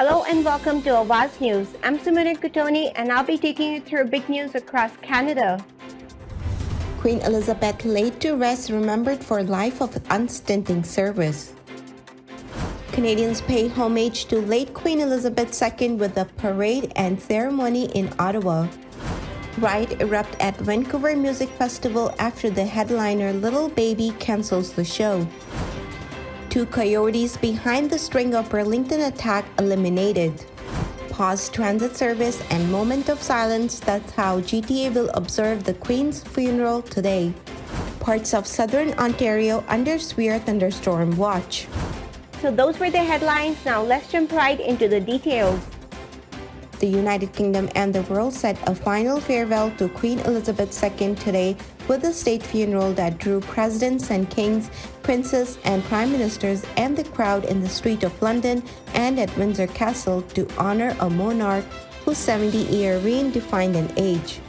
Hello and welcome to Awaz News. I'm Sumina Kutoni and I'll be taking you through big news across Canada. Queen Elizabeth laid to rest, remembered for life of unstinting service. Canadians pay homage to late Queen Elizabeth II with a parade and ceremony in Ottawa. Riot erupt at Vancouver Music Festival after the headliner Little Baby cancels the show. 2 coyotes behind the string of Burlington attack eliminated. Pause transit service and moment of silence. That's how GTA will observe the Queen's funeral today. Parts of southern Ontario under severe thunderstorm watch. So those were the headlines. Now let's jump right into the details. The United Kingdom and the world said a final farewell to Queen Elizabeth II today with a state funeral that drew presidents and kings, princes and prime ministers and the crowd in the street of London and at Windsor Castle to honor a monarch whose 70-year reign defined an age.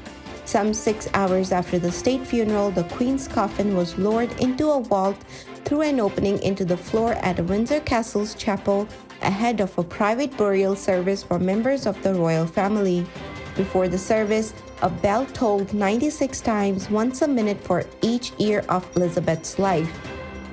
Some 6 hours after the state funeral, the Queen's coffin was lowered into a vault through an opening into the floor at Windsor Castle's chapel ahead of a private burial service for members of the royal family. Before the service, a bell tolled 96 times, once a minute for each year of Elizabeth's life.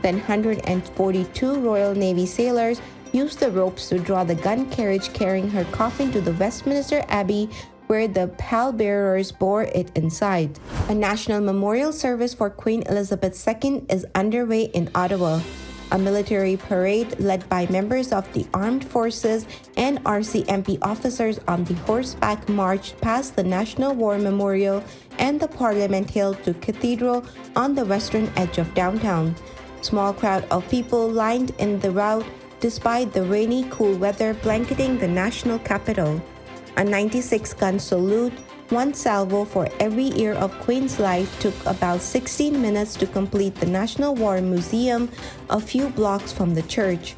Then 142 Royal Navy sailors used the ropes to draw the gun carriage carrying her coffin to the Westminster Abbey, where the pallbearers bore it inside. A national memorial service for Queen Elizabeth II is underway in Ottawa. A military parade led by members of the armed forces and RCMP officers on the horseback marched past the National War Memorial and the Parliament Hill to Cathedral on the western edge of downtown. Small crowd of people lined in the route despite the rainy, cool weather blanketing the national capital. A 96-gun salute, one salvo for every year of Queen's life, took about 16 minutes to complete the National War Museum a few blocks from the church.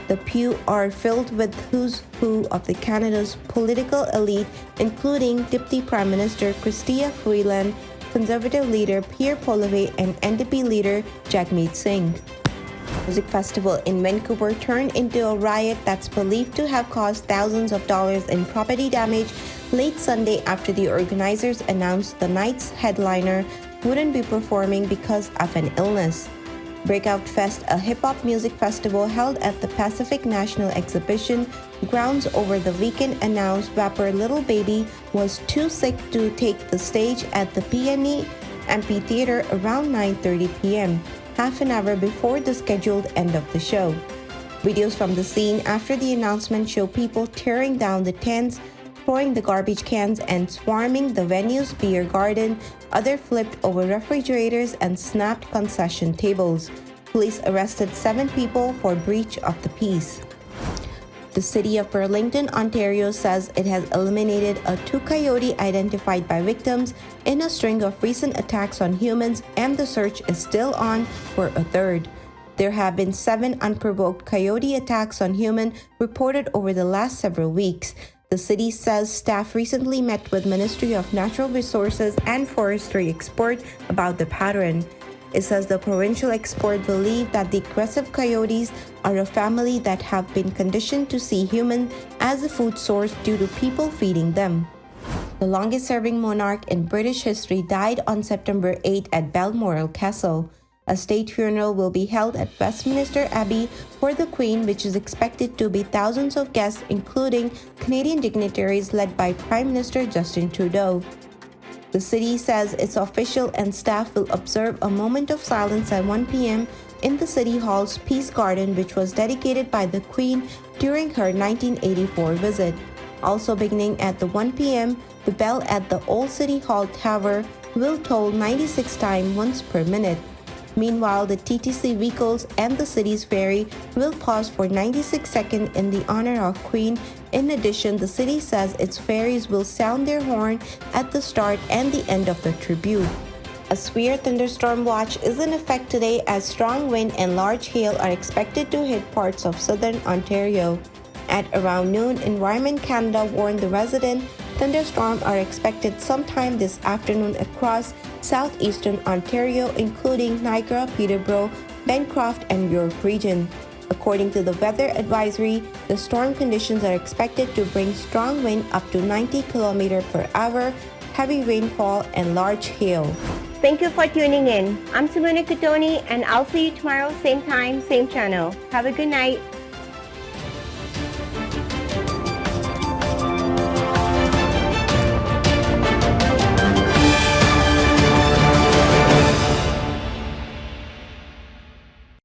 The pews are filled with who's who of the Canada's political elite, including Deputy Prime Minister Chrystia Freeland, Conservative leader Pierre Poilievre, and NDP leader Jagmeet Singh. Music festival in Vancouver turned into a riot that's believed to have caused thousands of dollars in property damage late Sunday after the organizers announced the night's headliner wouldn't be performing because of an illness. Breakout Fest, a hip-hop music festival held at the Pacific National Exhibition grounds over the weekend, announced rapper Little Baby was too sick to take the stage at the PNE Amphitheater around 9:30 p.m., half an hour before the scheduled end of the show. Videos from the scene after the announcement show people tearing down the tents, throwing the garbage cans, and swarming the venue's beer garden. Others flipped over refrigerators and snapped concession tables. Police arrested 7 people for breach of the peace. The city of Burlington, Ontario says it has eliminated a 2 coyote identified by victims in a string of recent attacks on humans, and the search is still on for a 3rd. There have been 7 unprovoked coyote attacks on humans reported over the last several weeks. The city says staff recently met with Ministry of Natural Resources and Forestry expert about the pattern. It says the provincial expert believe that the aggressive coyotes are a family that have been conditioned to see humans as a food source due to people feeding them. The longest-serving monarch in British history died on September 8 at Balmoral Castle. A state funeral will be held at Westminster Abbey for the Queen, which is expected to be thousands of guests, including Canadian dignitaries led by Prime Minister Justin Trudeau. The city says its official and staff will observe a moment of silence at 1 p.m. in the City Hall's Peace Garden, which was dedicated by the Queen during her 1984 visit. Also beginning at the 1 p.m., the bell at the Old City Hall Tower will toll 96 times once per minute. Meanwhile, the TTC vehicles and the city's ferry will pause for 96 seconds in the honor of Queen. In addition, the city says its ferries will sound their horn at the start and the end of the tribute. A severe thunderstorm watch is in effect today as strong wind and large hail are expected to hit parts of southern Ontario. At around noon, Environment Canada warned the residents thunderstorms are expected sometime this afternoon across southeastern Ontario, including Niagara, Peterborough, Bancroft, and York region. According to the weather advisory, the storm conditions are expected to bring strong wind up to 90 km per hour, heavy rainfall, and large hail. Thank you for tuning in. I'm Simone Cotoni, and I'll see you tomorrow, same time, same channel. Have a good night.